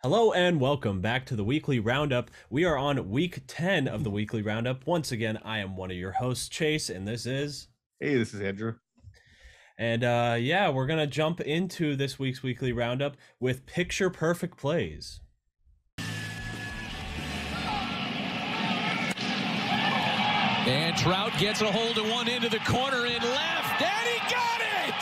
Hello and welcome back to the weekly roundup. We are on week 10 of the weekly roundup. Once again, I am one of your hosts, Chase, and this is. Hey, this is Andrew. And yeah, we're going to jump into this week's weekly roundup with picture perfect plays. And Trout gets a hold of one into the corner in left, and he got it!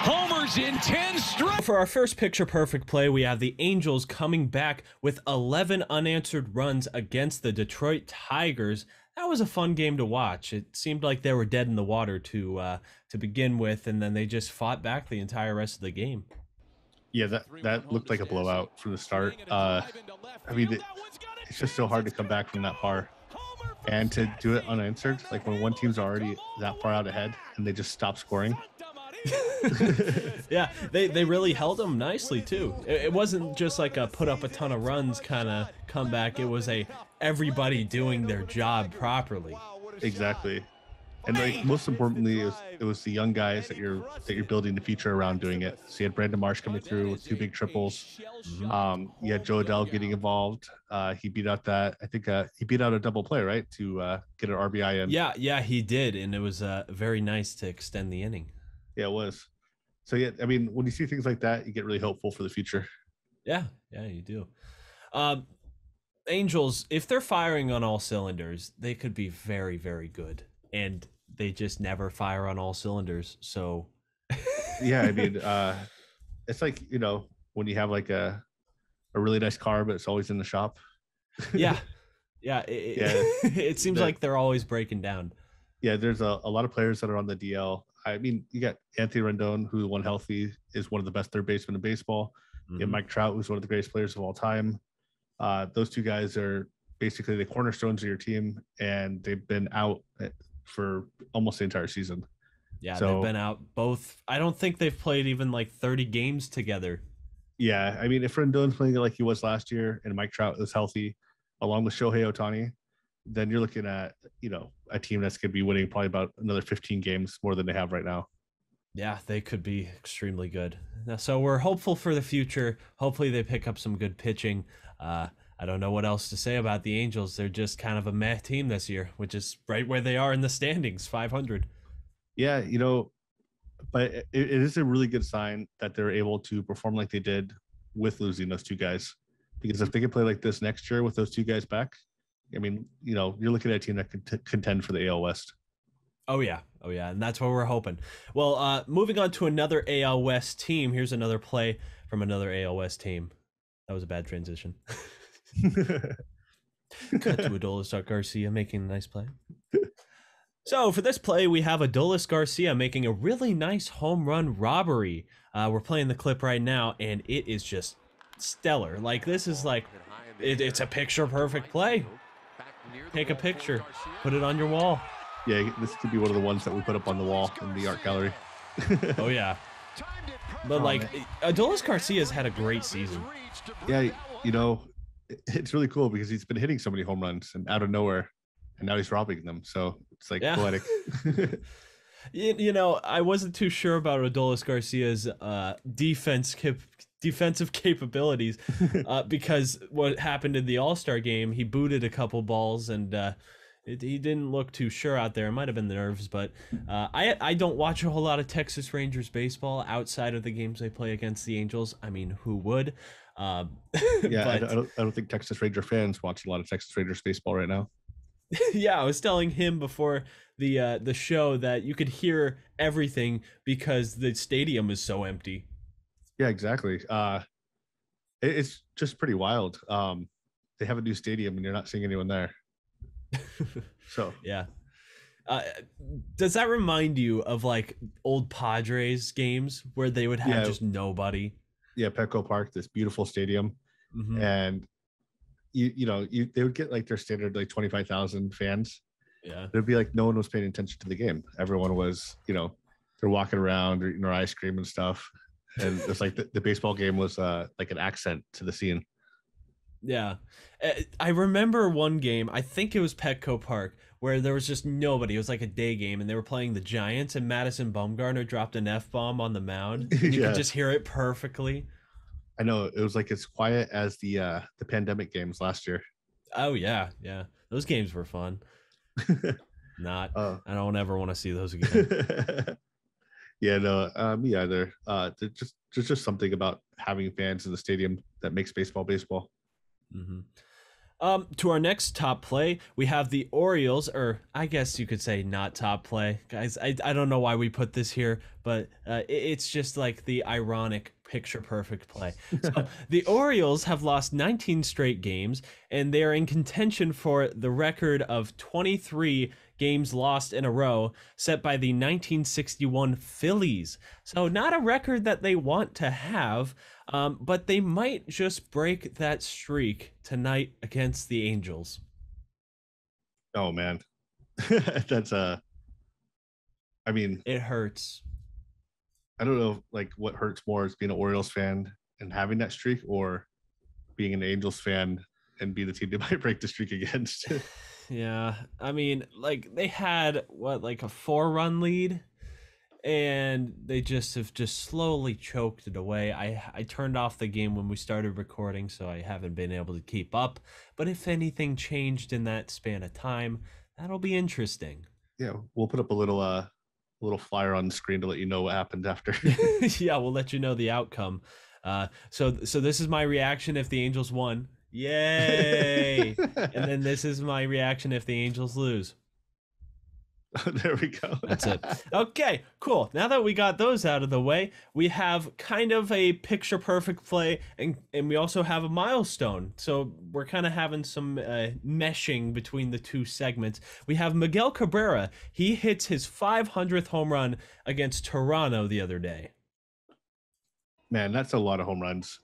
Homers in 10 straight. For our first picture perfect play, we have the Angels coming back with 11 unanswered runs against the Detroit Tigers. That was a fun game to watch. It seemed like they were dead in the water to begin with, and then they just fought back the entire rest of the game. Yeah, that looked like a blowout from the start. I mean, it's just so hard to come back from that far and to do it unanswered. Like when one team's already that far out ahead and they just stop scoring. Yeah, they really held them nicely too. It wasn't just like a put up a ton of runs kind of comeback. It was a everybody doing their job properly. Exactly. And like most importantly, it was the young guys that you're building the future around doing it. So you had Brandon Marsh coming through with two big triples. You had Joe Adell getting involved. He beat out he beat out a double play, right, to get an RBI in. Yeah, he did, and it was very nice to extend the inning. Yeah, it was. So yeah, I mean, when you see things like that, you get really hopeful for the future. Yeah, you do. Angels, if they're firing on all cylinders, they could be very, very good. And they just never fire on all cylinders. So yeah, I mean, it's like, when you have like a really nice car, but it's always in the shop. Yeah. It seems like they're always breaking down. Yeah, there's a lot of players that are on the DL. I mean, you got Anthony Rendon, who, when healthy, is one of the best third basemen in baseball. You have Mike Trout, who's one of the greatest players of all time. Those two guys are basically the cornerstones of your team, and they've been out for almost the entire season. Yeah, so they've been out both. I don't think they've played even like 30 games together. Yeah, I mean, if Rendon's playing like he was last year and Mike Trout is healthy, along with Shohei Ohtani, then you're looking at, a team that's going to be winning probably about another 15 games more than they have right now. Yeah, they could be extremely good. So we're hopeful for the future. Hopefully they pick up some good pitching. I don't know what else to say about the Angels. They're just kind of a meh team this year, which is right where they are in the standings, 500. Yeah, but it is a really good sign that they're able to perform like they did with losing those two guys. Because if they can play like this next year with those two guys back, I mean, you're looking at a team that could contend for the AL West. Oh yeah, and that's what we're hoping. Well, moving on to another AL West team. Here's another play from another AL West team. That was a bad transition. Cut to Adolis Garcia making a nice play. So for this play, we have Adolis Garcia making a really nice home run robbery. We're playing the clip right now, and it is just stellar. Like, this is like, it's a picture perfect play. Take a picture, put it on your wall. Yeah, this could be one of the ones that we put up on the wall in the art gallery. Oh yeah. But like, Adolis Garcia's had a great season. Yeah, it's really cool because he's been hitting so many home runs and out of nowhere, and now he's robbing them. So it's like poetic. I wasn't too sure about Adolis Garcia's defensive capabilities because what happened in the All-Star game, he booted a couple balls and he didn't look too sure out there. It might have been the nerves, but I don't watch a whole lot of Texas Rangers baseball outside of the games they play against the Angels. I mean, who would? Yeah, but I don't think Texas Ranger fans watch a lot of Texas Rangers baseball right now. Yeah, I was telling him before the show that you could hear everything because the stadium is so empty. Yeah, exactly. It's just pretty wild. They have a new stadium and you're not seeing anyone there. So yeah. Does that remind you of like old Padres games where they would have just nobody? Yeah, Petco Park, this beautiful stadium, and they would get like their standard like 25,000 fans. Yeah, it'd be like no one was paying attention to the game. Everyone was, they're walking around eating their ice cream and stuff, and it's like the baseball game was like an accent to the scene. Yeah, I remember one game. I think it was Petco Park where there was just nobody. It was like a day game, and they were playing the Giants, and Madison Bumgarner dropped an F-bomb on the mound, and you could just hear it perfectly. I know, it was like as quiet as the pandemic games last year. Oh yeah, yeah. Those games were fun. Not. I don't ever want to see those again. Yeah, no, me either. There's just something about having fans in the stadium that makes baseball baseball. Mm-hmm. To our next top play, we have the Orioles, or I guess you could say not top play. Guys, I don't know why we put this here, but it's just like the ironic picture perfect play. So the Orioles have lost 19 straight games, and they're in contention for the record of 23 games lost in a row set by the 1961 Phillies. So not a record that they want to have, but they might just break that streak tonight against the Angels. Oh man, that's I mean, it hurts. I don't know, like what hurts more is being an Orioles fan and having that streak, or being an Angels fan and be the team they might break the streak against. Yeah, I mean, like they had like a 4-run lead, and they just have slowly choked it away. I turned off the game when we started recording, so I haven't been able to keep up. But if anything changed in that span of time, that'll be interesting. Yeah, we'll put up a little flyer on the screen to let you know what happened after. Yeah, we'll let you know the outcome. So this is my reaction if the Angels won. Yay! And then this is my reaction if the Angels lose. There we go. That's it. Okay, cool. Now that we got those out of the way, we have kind of a picture perfect play, and we also have a milestone. So we're kind of having some meshing between the two segments. We have Miguel Cabrera. He hits his 500th home run against Toronto the other day. Man, that's a lot of home runs.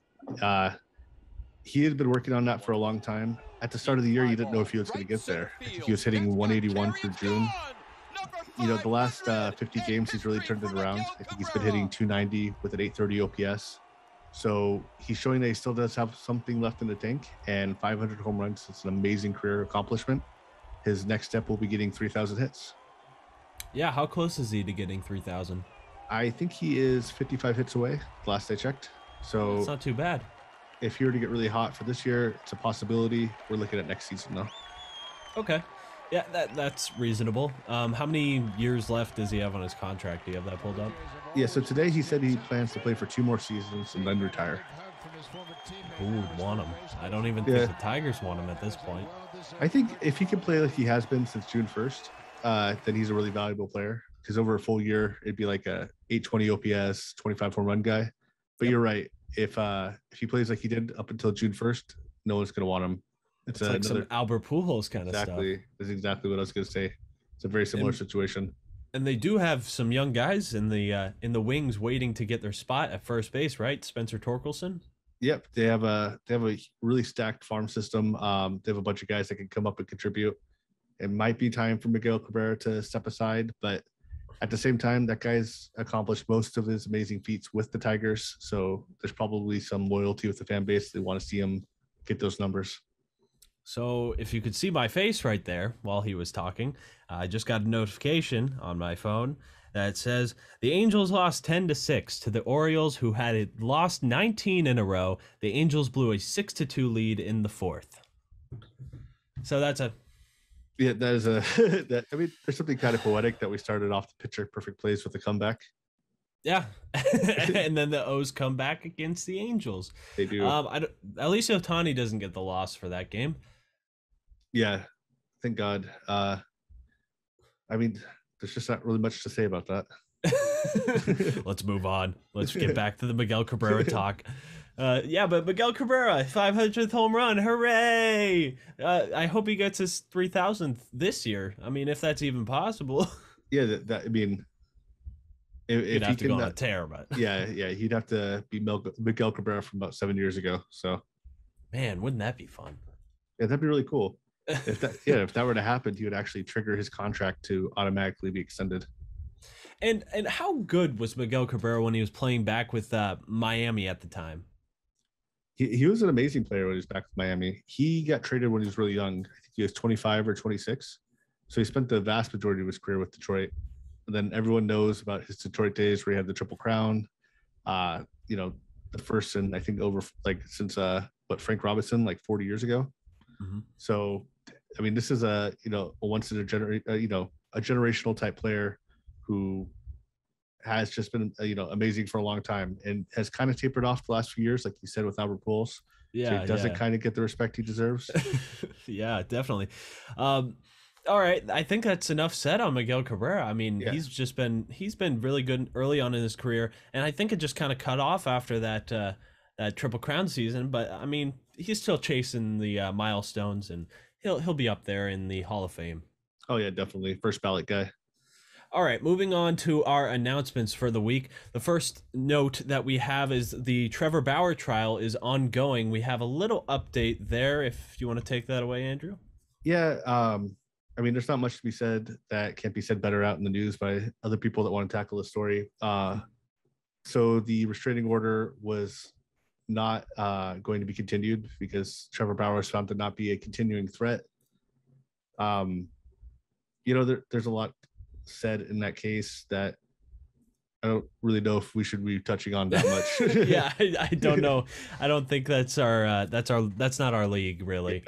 He had been working on that for a long time. At the start of the year, you didn't know if he was going to get there. I think he was hitting 181 through June. You know, the last 50 games, he's really turned it around. I think he's been hitting 290 with an 830 OPS. So he's showing that he still does have something left in the tank, and 500 home runs, it's an amazing career accomplishment. His next step will be getting 3,000 hits. Yeah, how close is he to getting 3,000? I think he is 55 hits away, last I checked. So it's not too bad. If he were to get really hot for this year, it's a possibility. We're looking at next season, though. Okay. Yeah, that's reasonable. How many years left does he have on his contract? Do you have that pulled up? Yeah, so today he said he plans to play for 2 more seasons and then retire. Who would want him? I don't even think the Tigers want him at this point. I think if he can play like he has been since June 1st, then he's a really valuable player. Because over a full year, it'd be like a 820 OPS, 25 home run guy. But you're right. If he plays like he did up until June 1st, no one's going to want him. It's like some Albert Pujols kind of stuff. Exactly. That's exactly what I was going to say. It's a very similar situation. And they do have some young guys in the wings waiting to get their spot at first base, right? Spencer Torkelson. Yep, they have a really stacked farm system. They have a bunch of guys that can come up and contribute. It might be time for Miguel Cabrera to step aside, but at the same time, that guy's accomplished most of his amazing feats with the Tigers. So there's probably some loyalty with the fan base. They want to see him get those numbers. So if you could see my face right there while he was talking, I just got a notification on my phone that says the Angels lost 10-6 to the Orioles, who had lost 19 in a row. The Angels blew a 6-2 lead in the 4th. So that's a... Yeah, that is a... I mean, there's something kind of poetic that we started off the picture perfect plays with a comeback. Yeah, and then the O's come back against the Angels. They do. At least Ohtani doesn't get the loss for that game. Yeah, thank God. I mean, there's just not really much to say about that. Let's move on. Let's get back to the Miguel Cabrera talk. Yeah, but Miguel Cabrera, 500th home run, hooray! I hope he gets his 3,000th this year. I mean, if that's even possible. Yeah, I mean, if he'd have he to go on a tear, but yeah, he'd have to be Miguel Cabrera from about 7 years ago. So, man, wouldn't that be fun? Yeah, that'd be really cool. If that were to happen, he would actually trigger his contract to automatically be extended. And how good was Miguel Cabrera when he was playing back with Miami at the time? He was an amazing player when he was back with Miami. He got traded when he was really young. I think he was 25 or 26. So he spent the vast majority of his career with Detroit. And then everyone knows about his Detroit days where he had the Triple Crown. You know, the first and I think over like since Frank Robinson like 40 years ago. Mm-hmm. So, I mean, this is a once in a a generational type player who has just been amazing for a long time and has kind of tapered off the last few years, like you said with Albert Pujols. Yeah, so he doesn't kind of get the respect he deserves. Yeah, definitely. All right, I think that's enough said on Miguel Cabrera. I mean, he's been really good early on in his career, and I think it just kind of cut off after that Triple Crown season. But I mean, he's still chasing the milestones, and he'll be up there in the Hall of Fame. Oh yeah, definitely first ballot guy. All right, moving on to our announcements for the week. The first note that we have is the Trevor Bauer trial is ongoing. We have a little update there. If you want to take that away, Andrew. Yeah. I mean, there's not much to be said that can't be said better out in the news by other people that want to tackle the story. So the restraining order was not going to be continued because Trevor Bauer was found to not be a continuing threat. There's a lot said in that case that I don't really know if we should be touching on that much. Yeah, I don't know. I don't think that's not our league really.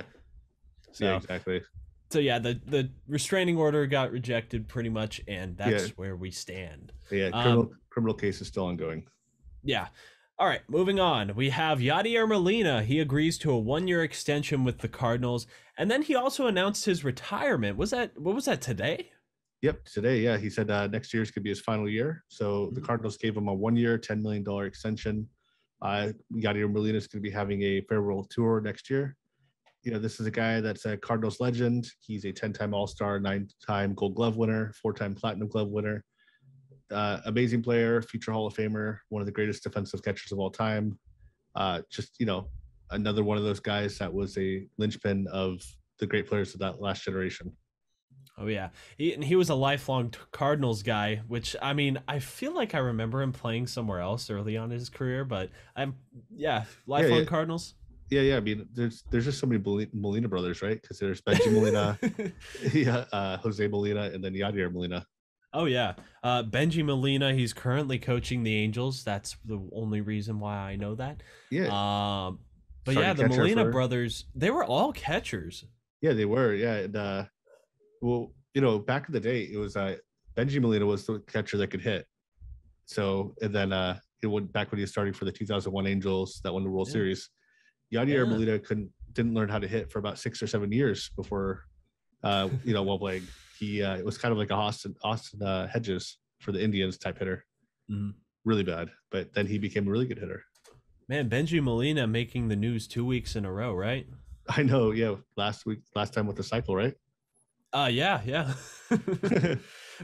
So, yeah, exactly. So yeah, the restraining order got rejected pretty much, and that's where we stand. Yeah, criminal case is still ongoing. Yeah. All right, moving on. We have Yadi Molina. He agrees to a 1-year extension with the Cardinals, and then he also announced his retirement. What was that today? Yep, today. Yeah, he said next year's could be his final year. So the Cardinals gave him a 1-year, $10 million extension. Yadi Molina is going to be having a farewell tour next year. This is a guy that's a Cardinals legend. He's a 10-time All-Star, 9-time Gold Glove winner, 4-time Platinum Glove winner. Amazing player, future Hall of Famer, one of the greatest defensive catchers of all time. Another one of those guys that was a linchpin of the great players of that last generation. Oh yeah, he was a lifelong Cardinals guy, which I mean, I feel like I remember him playing somewhere else early on in his career, but lifelong Cardinals. Yeah. I mean, there's just so many Molina brothers, right? Because there's Benji Molina, Jose Molina, and then Yadi Molina. Oh yeah, Benji Molina. He's currently coaching the Angels. That's the only reason why I know that. Yeah. But yeah, the Molina brothers, they were all catchers. Yeah, they were. Yeah, and well, back in the day, it was Benji Molina was the catcher that could hit. So, and then it went back when he was starting for the 2001 Angels that won the World Series. Yadi Molina didn't learn how to hit for about 6 or 7 years before, while playing. He it was kind of like a Austin Hedges for the Indians type hitter. Mm-hmm. Really bad, but then he became a really good hitter. Man, Benji Molina making the news 2 weeks in a row, right? I know. Yeah, last time with the cycle, right? Yeah.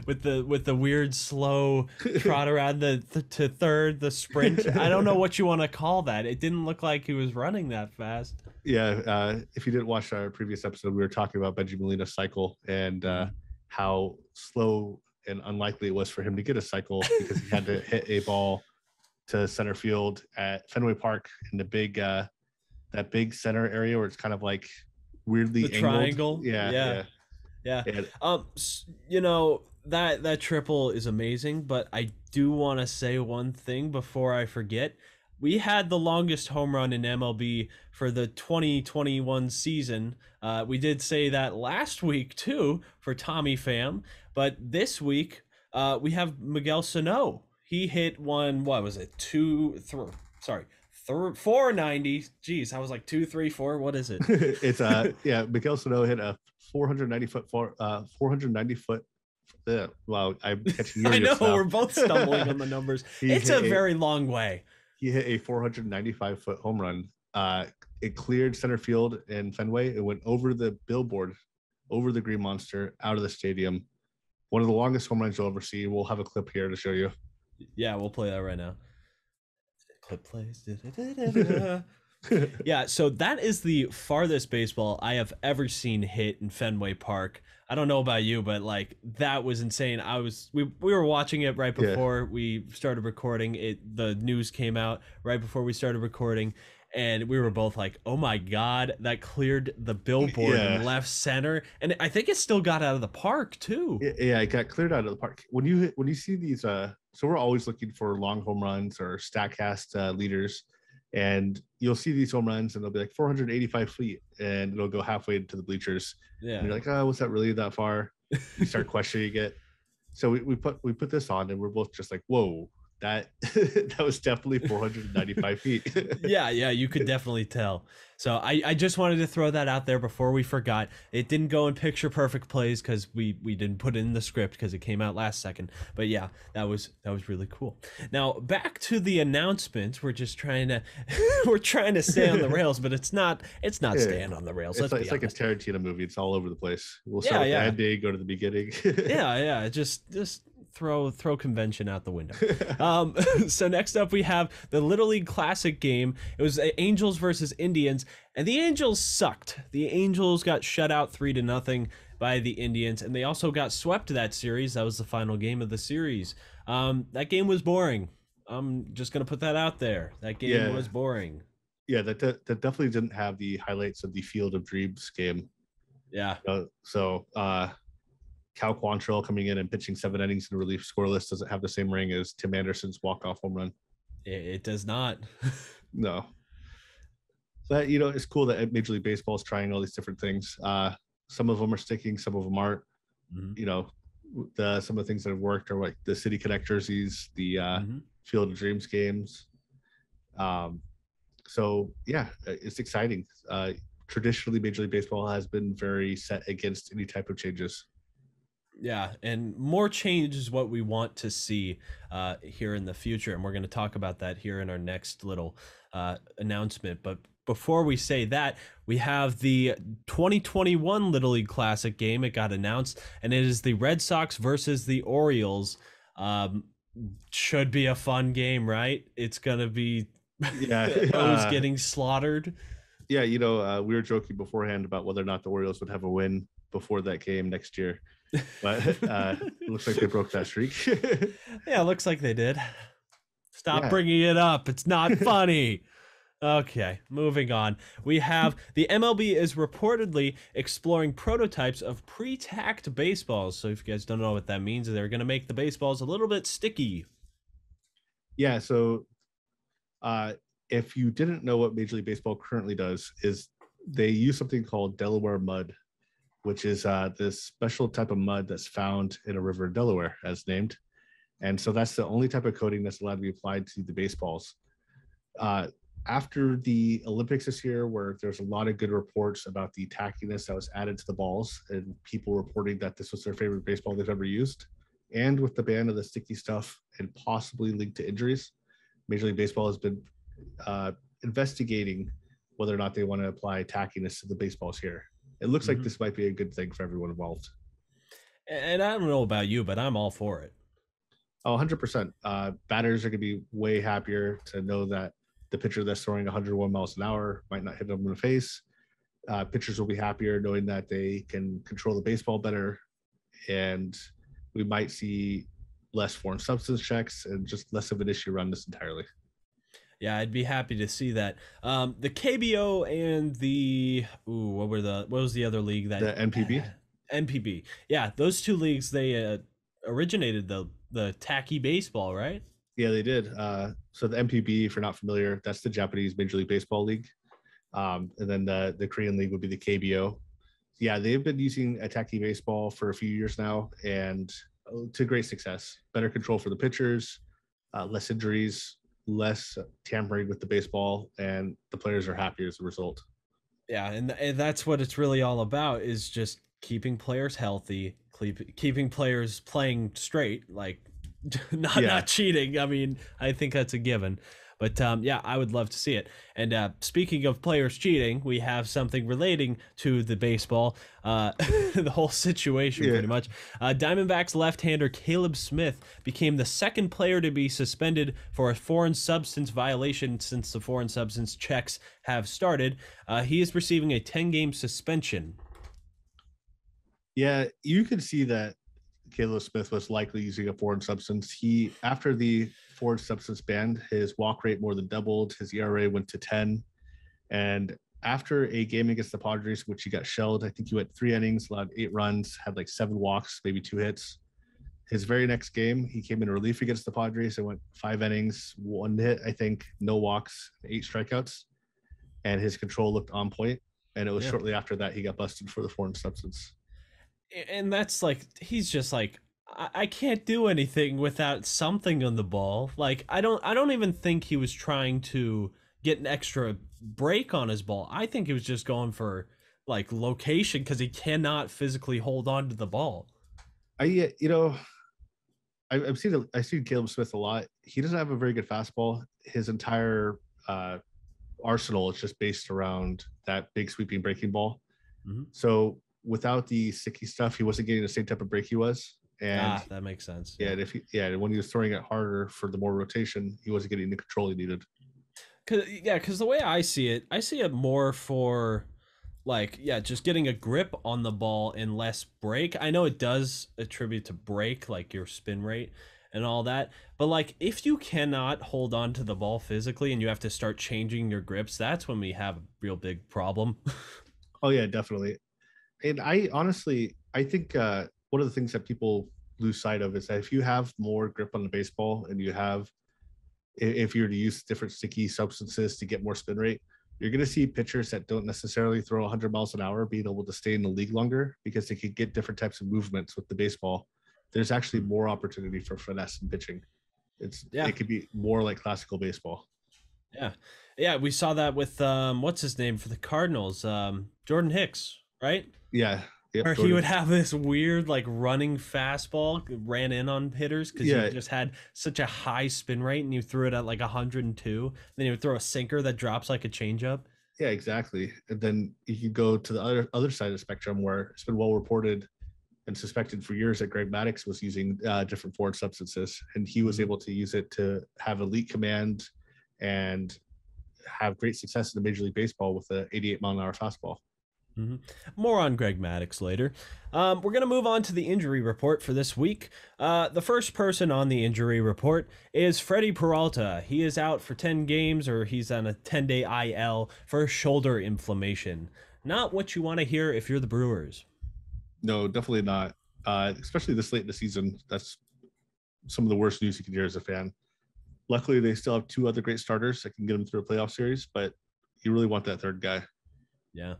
with the weird slow trot around to third, the sprint. I don't know what you want to call that. It didn't look like he was running that fast. Yeah, if you didn't watch our previous episode, we were talking about Benji Molina's cycle and how slow and unlikely it was for him to get a cycle because he had to hit a ball to center field at Fenway Park in the big that big center area where it's kind of like weirdly the angled. Triangle. Yeah. That triple is amazing, but I do want to say one thing before I forget. We had the longest home run in MLB for the 2021 season. We did say that last week too for Tommy Pham, but this week we have Miguel Sano. He hit one. What was it? 490. Jeez, I was like 234. What is it? It's Miguel Sano hit a 490 foot. Wow, I'm catching. I know we're both stumbling on the numbers. It's a very long way. He hit a 495 foot home run. It cleared center field in Fenway. It went over the billboard, over the Green Monster, out of the stadium. One of the longest home runs you'll ever see. We'll have a clip here to show you. Yeah, we'll play that right now. Clip plays. Yeah, so that is the farthest baseball I have ever seen hit in Fenway Park. I don't know about you, but like that was insane. We were watching it right before we started recording. The news came out right before we started recording, and we were both like, oh my God, that cleared the billboard in left center. And I think it still got out of the park too. Yeah, it got cleared out of the park. When you see these, so we're always looking for long home runs or StatCast leaders, and you'll see these home runs and they'll be like 485 feet and it'll go halfway into the bleachers. Yeah. And you're like, oh, was that really that far? You start questioning it. So we put this on and we're both just like, whoa, that that was definitely 495 feet. yeah, you could definitely tell. So I just wanted to throw that out there before we forgot. It didn't go in picture perfect plays because we didn't put it in the script because it came out last second. But yeah, that was really cool. Now back to the announcement. We're just trying to stay on the rails, but it's not staying on the rails. It's like a Tarantino movie. It's all over the place. We'll start with the ending, go to the beginning. yeah. Just throw convention out the window. So next up we have the Little League Classic game. It was Angels versus Indians, and the Angels sucked. The Angels got shut out 3-0 by the Indians, and they also got swept that series. That was the final game of the series. That game was boring. I'm just gonna put that out there. That game was boring. Yeah, that definitely didn't have the highlights of the Field of Dreams game. Yeah. Cal Quantrill coming in and pitching 7 innings in relief scoreless doesn't have the same ring as Tim Anderson's walk-off home run. It does not. No. But, it's cool that Major League Baseball is trying all these different things. Some of them are sticking, some of them aren't. Mm-hmm. Some of the things that have worked are like the City Connect jerseys, the Field of Dreams games. So, yeah, it's exciting. Traditionally, Major League Baseball has been very set against any type of changes. Yeah, and more change is what we want to see here in the future, and we're going to talk about that here in our next little announcement. But before we say that, we have the 2021 Little League Classic game. It got announced, and it is the Red Sox versus the Orioles. Should be a fun game, right? It's going to be O's getting slaughtered. Yeah, we were joking beforehand about whether or not the Orioles would have a win before that game next year. But it looks like they broke that streak. Yeah, it looks like they did. Stop bringing it up. It's not funny. Okay, moving on. We have the MLB is reportedly exploring prototypes of pre-tacked baseballs. So if you guys don't know what that means, they're going to make the baseballs a little bit sticky. Yeah, so if you didn't know what Major League Baseball currently does, is they use something called Delaware mud, which is this special type of mud that's found in a river in Delaware, as named. And so that's the only type of coating that's allowed to be applied to the baseballs. After the Olympics this year, where there's a lot of good reports about the tackiness that was added to the balls and people reporting that this was their favorite baseball they've ever used, and with the ban of the sticky stuff and possibly linked to injuries, Major League Baseball has been investigating whether or not they want to apply tackiness to the baseballs here. It looks like this might be a good thing for everyone involved. And I don't know about you, but I'm all for it. Oh, 100%. Batters are going to be way happier to know that the pitcher that's throwing 101 miles an hour might not hit them in the face. Pitchers will be happier knowing that they can control the baseball better. And we might see less foreign substance checks and just less of an issue around this entirely. Yeah, I'd be happy to see that. The KBO and the what was the other league that the NPB? NPB. Yeah, those two leagues, they originated the tacky baseball, right? Yeah, they did. So the NPB, if you're not familiar, that's the Japanese Major League Baseball League. And then the Korean league would be the KBO. Yeah, they've been using a tacky baseball for a few years now, and to great success. Better control for the pitchers, less injuries, less tampering with the baseball, and the players are happy as a result. Yeah, and that's what it's really all about, is just keeping players healthy, keeping players playing straight, like not cheating. I mean, I think that's a given. But yeah, I would love to see it. And speaking of players cheating, we have something relating to the baseball, the whole situation pretty much. Diamondbacks left-hander Caleb Smith became the second player to be suspended for a foreign substance violation since the foreign substance checks have started. He is receiving a 10-game suspension. Yeah, you could see that Caleb Smith was likely using a foreign substance. After the foreign substance ban, his walk rate more than doubled. His ERA went to 10. And after a game against the Padres, which he got shelled, I think he went 3 innings, allowed 8 runs, had like 7 walks, maybe 2 hits. His very next game, he came in relief against the Padres and went 5 innings, 1 hit, I think, no walks, 8 strikeouts. And his control looked on point. And it was shortly after that he got busted for the foreign substance. And that's like, he's just like, I can't do anything without something on the ball. Like, I don't even think he was trying to get an extra break on his ball. I think he was just going for like location because he cannot physically hold on to the ball. I've seen Caleb Smith a lot. He doesn't have a very good fastball. His entire arsenal is just based around that big sweeping breaking ball. Mm-hmm. So without the sticky stuff, he wasn't getting the same type of break he was. And that makes sense. Yeah, and when he was throwing it harder for the more rotation, he wasn't getting the control he needed. Because the way I see it more for like, just getting a grip on the ball and less break. I know it does attribute to break, like your spin rate and all that. But like, if you cannot hold on to the ball physically and you have to start changing your grips, that's when we have a real big problem. Oh yeah, definitely. And I think one of the things that people lose sight of is that if you have more grip on the baseball and if you're to use different sticky substances to get more spin rate, you're going to see pitchers that don't necessarily throw 100 miles an hour being able to stay in the league longer because they could get different types of movements with the baseball. There's actually more opportunity for finesse in pitching. It could be more like classical baseball. Yeah, we saw that with what's his name for the Cardinals, Jordan Hicks, right? Yeah. Yep, or he would have this weird like running fastball, ran in on hitters because he just had such a high spin rate, and you threw it at like 102. Then he would throw a sinker that drops like a changeup. Yeah, exactly. And then you could go to the other side of the spectrum where it's been well reported and suspected for years that Greg Maddux was using different foreign substances, and he was able to use it to have elite command and have great success in the Major League Baseball with an 88-mile-an-hour fastball. Mm-hmm. More on Greg Maddux later. We're going to move on to the injury report for this week. The first person on the injury report is Freddie Peralta. He is out for 10 games, or he's on a 10-day IL for shoulder inflammation. Not what you want to hear if you're the Brewers. No, definitely not. Especially this late in the season. That's some of the worst news you can hear as a fan. Luckily, they still have 2 other great starters that can get them through a playoff series, but you really want that third guy. Yeah,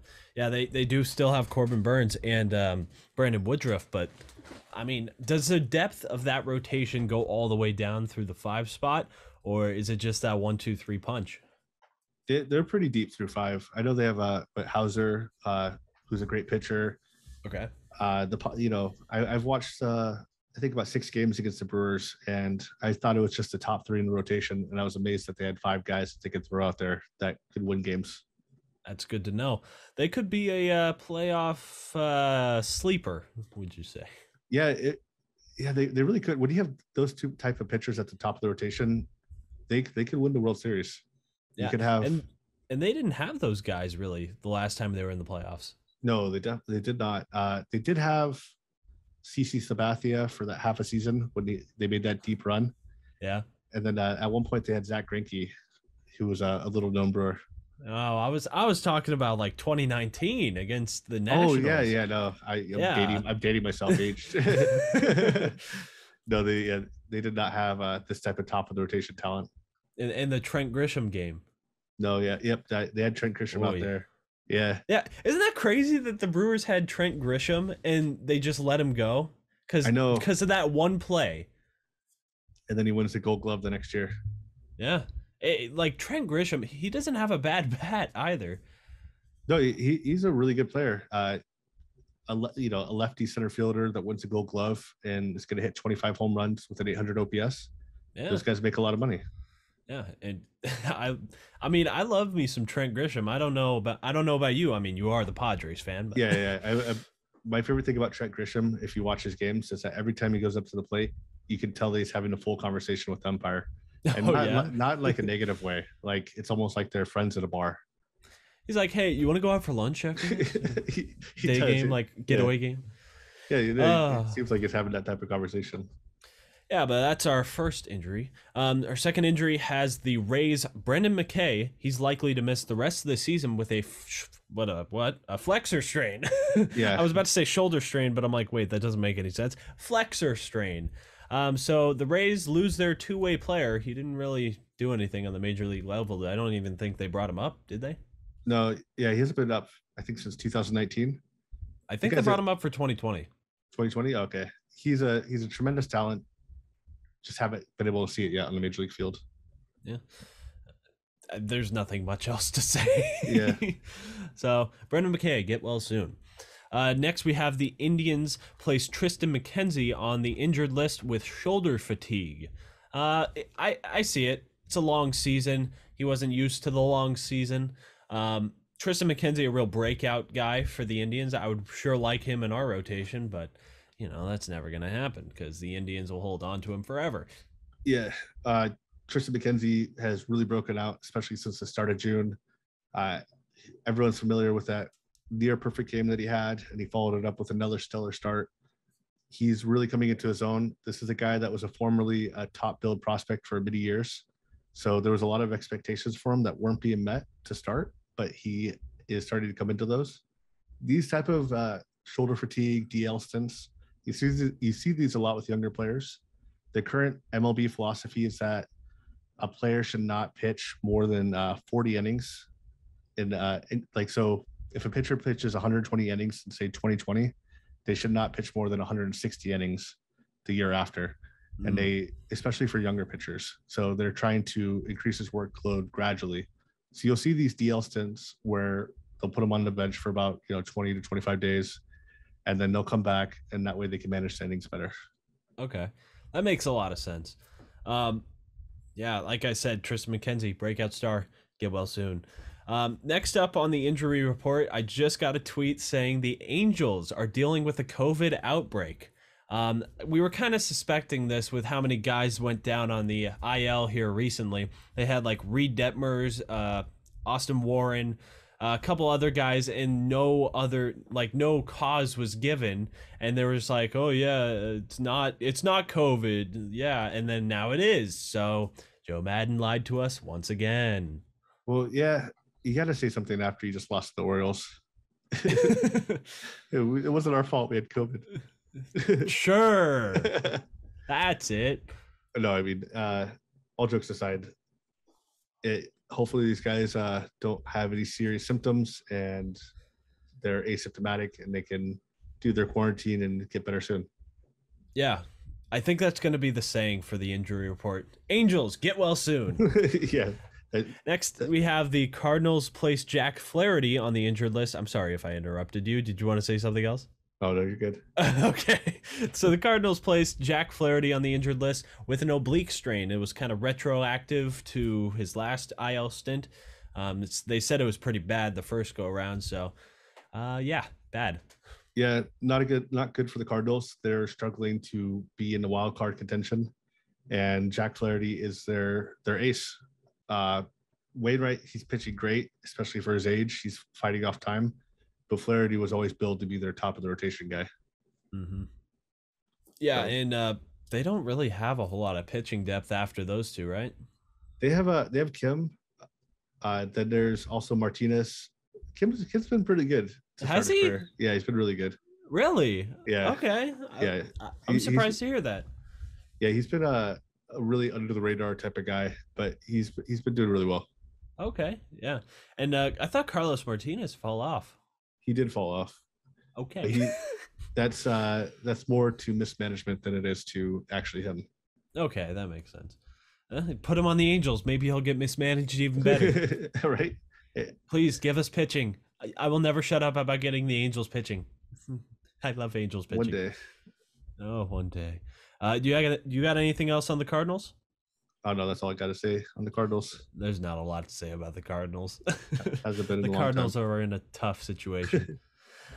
they do still have Corbin Burns and Brandon Woodruff, but I mean, does the depth of that rotation go all the way down through the 5 spot, or is it just that 1, 2, 3 punch? They're pretty deep through 5. I know they have Hauser, who's a great pitcher. Okay. I've watched I think about 6 games against the Brewers, and I thought it was just the top 3 in the rotation, and I was amazed that they had 5 guys that they could throw out there that could win games. That's good to know. They could be a playoff sleeper, would you say? Yeah, they really could. When you have those 2 type of pitchers at the top of the rotation, they could win the World Series. Yeah. You could have, and they didn't have those guys really the last time they were in the playoffs. No, they did not. They did have CC Sabathia for that half a season when they made that deep run. Yeah, and then at one point they had Zach Greinke, who was a little known Brewer. Oh, I was talking about like 2019 against the Nationals. Oh yeah, no, I'm dating myself aged. No, they did not have this type of top of the rotation talent in the Trent Grisham game. No, they had Trent Grisham out there. Yeah, isn't that crazy that the Brewers had Trent Grisham and they just let him go because of that one play, and then he wins the Gold Glove the next year. Yeah. Like Trent Grisham, he doesn't have a bad bat either. No, he's a really good player. A lefty center fielder that wins a Gold Glove and is going to hit 25 home runs with an 800 OPS. Yeah. Those guys make a lot of money. Yeah, and I mean, I love me some Trent Grisham. I don't know about you. I mean, you are the Padres fan. But. Yeah. My favorite thing about Trent Grisham, if you watch his games, is that every time he goes up to the plate, you can tell that he's having a full conversation with the umpire. And not like a negative way. Like it's almost like they're friends at a bar. He's like, "Hey, you want to go out for lunch after day game, like getaway game?" Yeah, it seems like he's having that type of conversation. Yeah, but that's our first injury. Our second injury has the Rays' Brendan McKay. He's likely to miss the rest of the season with a flexor strain. Yeah. I was about to say shoulder strain, but I'm like, wait, that doesn't make any sense. Flexor strain. So the Rays lose their two-way player. He didn't really do anything on the major league level. I don't even think they brought him up, did they? No, yeah, he hasn't been up, I think, since 2019. I think they brought him up for 2020. 2020? Okay. He's a tremendous talent. Just haven't been able to see it yet on the major league field. Yeah. There's nothing much else to say. Yeah. So, Brendan McKay, get well soon. Next, we have the Indians place Tristan Mckenzie on the injured list with shoulder fatigue. I see it. It's a long season. He wasn't used to the long season. Tristan Mckenzie, a real breakout guy for the Indians. I would sure like him in our rotation, but that's never going to happen because the Indians will hold on to him forever. Yeah. Tristan Mckenzie has really broken out, especially since the start of June. Everyone's familiar with that near perfect game that he had, and he followed it up with another stellar start. He's really coming into his own. This is a guy that was formerly a top build prospect for many years. So there was a lot of expectations for him that weren't being met to start, but he is starting to come into those. These type of shoulder fatigue, DL stints, you see these a lot with younger players. The current MLB philosophy is that a player should not pitch more than 40 innings. So if a pitcher pitches 120 innings in, say, 2020, they should not pitch more than 160 innings the year after. Mm. And they, especially for younger pitchers. So they're trying to increase his workload gradually. So you'll see these DL stints where they'll put him on the bench for about 20 to 25 days, and then they'll come back, and that way they can manage the innings better. Okay. That makes a lot of sense. Yeah, like I said, Tristan Mckenzie, breakout star, get well soon. Next up on the injury report, I just got a tweet saying the Angels are dealing with a COVID outbreak. We were kind of suspecting this with how many guys went down on the IL here recently. They had like Reed Detmers, Austin Warren, a couple other guys, and no cause was given, and they were just like, oh yeah, it's not COVID, yeah, and then now it is. So Joe Madden lied to us once again. Well, yeah, you got to say something after you just lost the Orioles. It wasn't our fault we had COVID. Sure. That's it. No, I mean, all jokes aside, hopefully these guys don't have any serious symptoms and they're asymptomatic and they can do their quarantine and get better soon. Yeah. I think that's going to be the saying for the injury report. Angels, get well soon. Yeah. Next, we have the Cardinals place Jack Flaherty on the injured list. I'm sorry if I interrupted you. Did you want to say something else? Oh, no, you're good. Okay. So the Cardinals placed Jack Flaherty on the injured list with an oblique strain. It was kind of retroactive to his last IL stint. They said it was pretty bad the first go around. So, yeah, bad. Yeah, not good for the Cardinals. They're struggling to be in the wild card contention, and Jack Flaherty is their ace. Wainwright, he's pitching great, especially for his age. He's fighting off time. But Flaherty was always billed to be their top of the rotation guy. Mm-hmm. Yeah, so, and they don't really have a whole lot of pitching depth after those two, right? They have Kim. Then there's also Martinez. Kim's been pretty good. Has he? Yeah, he's been really good. Really? Yeah. Okay. Yeah. I'm surprised to hear that. Yeah, he's been a really under the radar type of guy, but he's been doing really well. Okay. Yeah. And I thought Carlos Martinez fell off. He did fall off. Okay. That's more to mismanagement than it is to actually him. Okay, that makes sense. Put him on the Angels. Maybe he'll get mismanaged even better. Right. Please give us pitching. I will never shut up about getting the Angels pitching. I love Angels pitching. One day. Oh, one day. Do you got anything else on the Cardinals? Oh no, that's all I got to say on the Cardinals. There's not a lot to say about the Cardinals. Hasn't been the Cardinals are in a tough situation.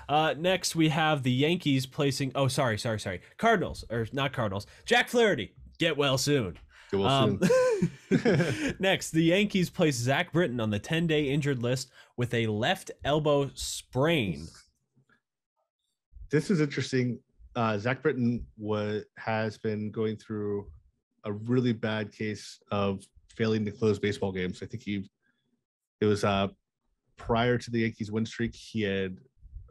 Next, we have the Yankees placing. Oh, sorry. Cardinals, or not Cardinals. Jack Flaherty, get well soon. Get well soon. Next, the Yankees place Zach Britton on the 10-day injured list with a left elbow sprain. This is interesting. Zach Britton has been going through a really bad case of failing to close baseball games. I think it was prior to the Yankees win streak, he had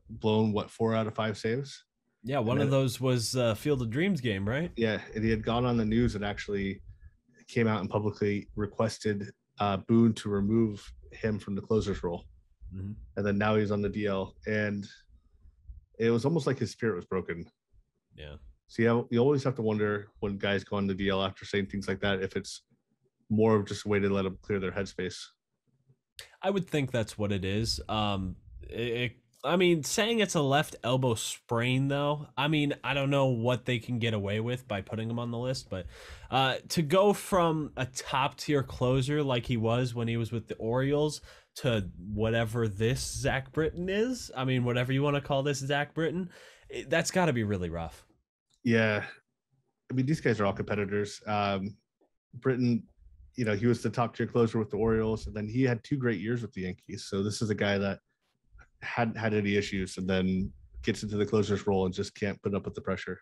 blown 4 out of 5 saves. Yeah, one of those was Field of Dreams game, right? Yeah, and he had gone on the news and actually came out and publicly requested Boone to remove him from the closer's role. Mm-hmm. And then now he's on the DL, and it was almost like his spirit was broken. Yeah. So you always have to wonder when guys go on the DL after saying things like that, if it's more of just a way to let them clear their headspace. I would think that's what it is. I mean, saying it's a left elbow sprain, though, I mean, I don't know what they can get away with by putting him on the list, but to go from a top-tier closer like he was when he was with the Orioles to whatever this Zach Britton is, I mean, whatever you want to call this Zach Britton, that's got to be really rough. Yeah. I mean, these guys are all competitors. Britton, he was the top-tier closer with the Orioles, and then he had 2 great years with the Yankees. So this is a guy that hadn't had any issues and then gets into the closer's role and just can't put up with the pressure.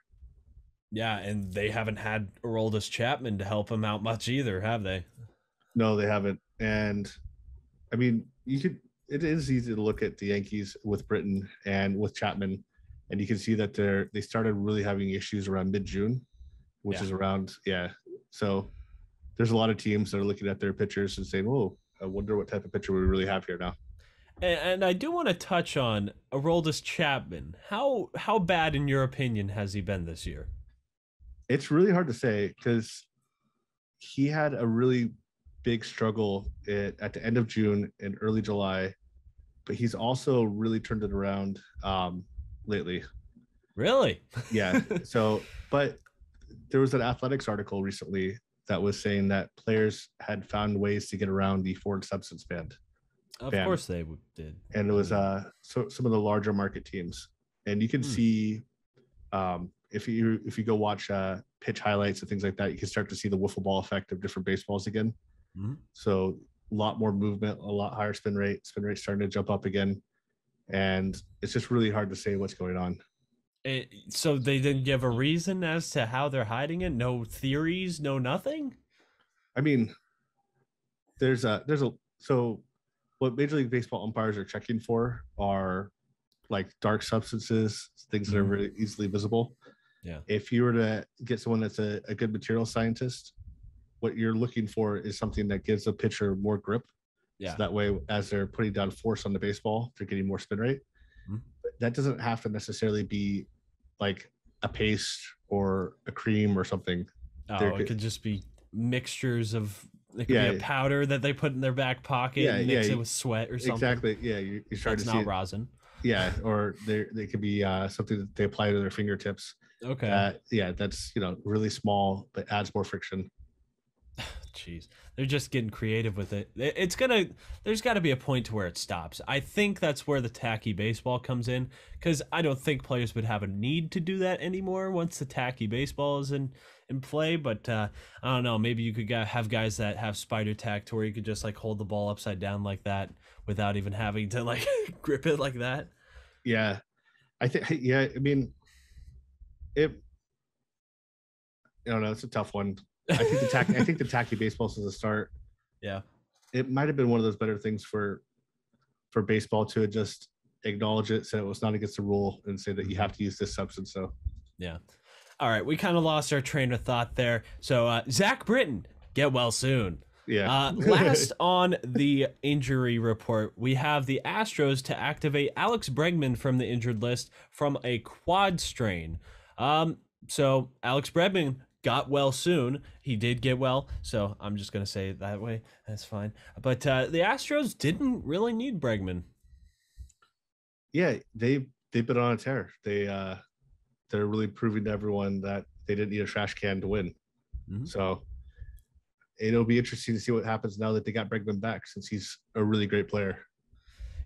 Yeah, and they haven't had Aroldis Chapman to help him out much either, have they? No, they haven't. And I mean, it is easy to look at the Yankees with Britton and with Chapman, and you can see that they started really having issues around mid-June, which is around, So there's a lot of teams that are looking at their pitchers and saying, "Oh, I wonder what type of pitcher we really have here now." And I do want to touch on Aroldis Chapman. How bad, in your opinion, has he been this year? It's really hard to say because he had a really big struggle at the end of June and early July, but he's also really turned it around lately. Really? Yeah. So, but there was an athletics article recently that was saying that players had found ways to get around the foreign substance ban. Of course they did. And it was so some of the larger market teams. And you can see if you go watch pitch highlights and things like that, you can start to see the wiffle ball effect of different baseballs again. Mm-hmm. So a lot more movement, a lot higher spin rate starting to jump up again. And it's just really hard to say what's going on. So they didn't give a reason as to how they're hiding it? No theories, no nothing? I mean, so what Major League Baseball umpires are checking for are like dark substances, things that are very easily visible. Yeah. If you were to get someone that's a good material scientist, what you're looking for is something that gives a pitcher more grip. Yeah. So that way, as they're putting down force on the baseball, they're getting more spin rate. Mm-hmm. That doesn't have to necessarily be like a paste or a cream or something. It could just be mixtures of. It could be a powder that they put in their back pocket and mix it with sweat or something. Exactly. Yeah, you're starting to see not rosin. Yeah, or they could be something that they apply to their fingertips. Okay. That's really small but adds more friction. Jeez, they're just getting creative with it. There's got to be a point to where it stops. I think that's where the tacky baseball comes in, because I don't think players would have a need to do that anymore once the tacky baseball is in play. But I don't know, maybe you could have guys that have spider tack to where you could just like hold the ball upside down like that without even having to like grip it like that. Yeah, I think. Yeah, I mean, I don't know. It's a tough one. I think the tacky baseball since the start. Yeah, it might have been one of those better things for baseball to just acknowledge it, say it was not against the rule, and say that you have to use this substance. So, yeah. All right, we kind of lost our train of thought there. So, Zach Britton, get well soon. Yeah. Last on the injury report, we have the Astros to activate Alex Bregman from the injured list from a quad strain. So Alex Bregman got well soon. He did get well, so I'm just gonna say it that way. That's fine. But the Astros didn't really need Bregman. Yeah, they've been on a tear. They're really proving to everyone that they didn't need a trash can to win. Mm-hmm. So it'll be interesting to see what happens now that they got Bregman back, since he's a really great player.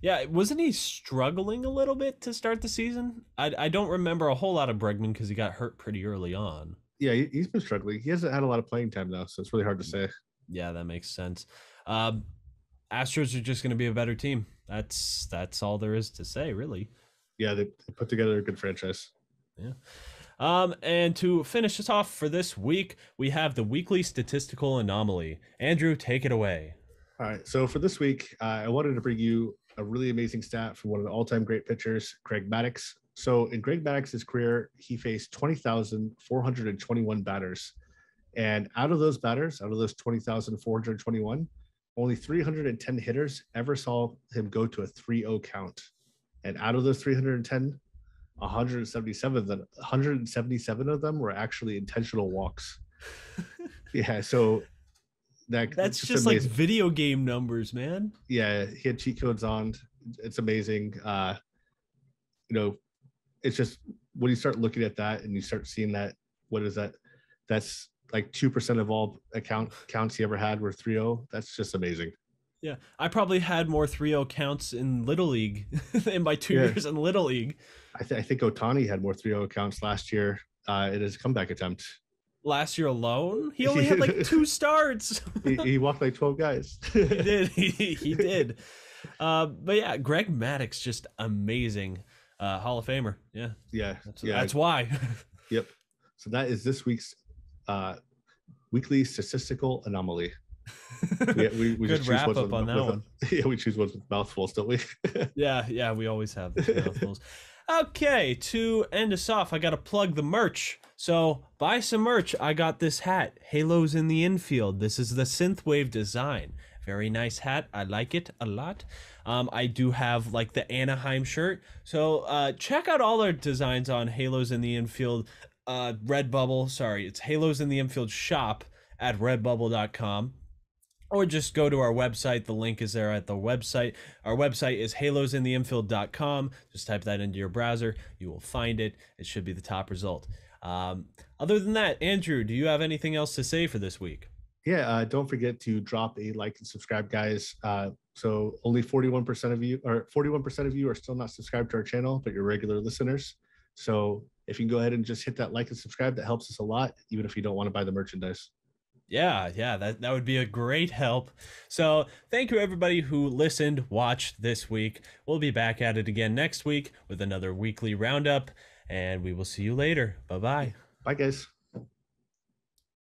Yeah, wasn't he struggling a little bit to start the season? I don't remember a whole lot of Bregman because he got hurt pretty early on. Yeah, he's been struggling. He hasn't had a lot of playing time though, so it's really hard to say. Yeah, that makes sense. Astros are just going to be a better team. That's all there is to say, really. Yeah, they put together a good franchise. Yeah. And to finish us off for this week, we have the weekly statistical anomaly. Andrew, take it away. All right. So for this week, I wanted to bring you a really amazing stat from one of the all-time great pitchers, Greg Maddux. So in Greg Maddox's career, he faced 20,421 batters. And out of those batters, out of those 20,421, only 310 hitters ever saw him go to a 3-0 count. And out of those 310, 177 of them were actually intentional walks. Yeah, so that's just like video game numbers, man. Yeah, he had cheat codes on. It's amazing. It's just when you start looking at that and you start seeing that, what is that? That's like 2% of all counts he ever had were 3-0. That's just amazing. Yeah, I probably had more 3-0 counts in Little League in my 2 years in Little League. I think Ohtani had more 3-0 counts last year in his comeback attempt. Last year alone? He only had like 2 starts. he walked like 12 guys. He did. He did. But yeah, Greg Maddux, just amazing. Hall of Famer. Yeah. That's why. Yep. So that is this week's weekly statistical anomaly. We Good just wrap up on that one. We choose ones with mouthfuls, don't we? Yeah, we always have those mouthfuls. Okay, to end us off, I got to plug the merch. So buy some merch. I got this hat, Halos in the Infield. This is the Synthwave design. Very nice hat. I like it a lot. I do have like the Anaheim shirt. So check out all our designs on Halos in the Infield. Redbubble. Sorry, it's Halos in the Infield shop at redbubble.com. Or just go to our website. The link is there at the website. Our website is halosintheinfield.com. Just type that into your browser. You will find it. It should be the top result. Other than that, Andrew, do you have anything else to say for this week? Yeah, don't forget to drop a like and subscribe, guys. So only 41% of you are still not subscribed to our channel, but you're regular listeners. So if you can go ahead and just hit that like and subscribe, that helps us a lot, even if you don't want to buy the merchandise. Yeah, that would be a great help. So thank you everybody who listened, watched this week. We'll be back at it again next week with another weekly roundup, and we will see you later. Bye-bye. Bye, guys.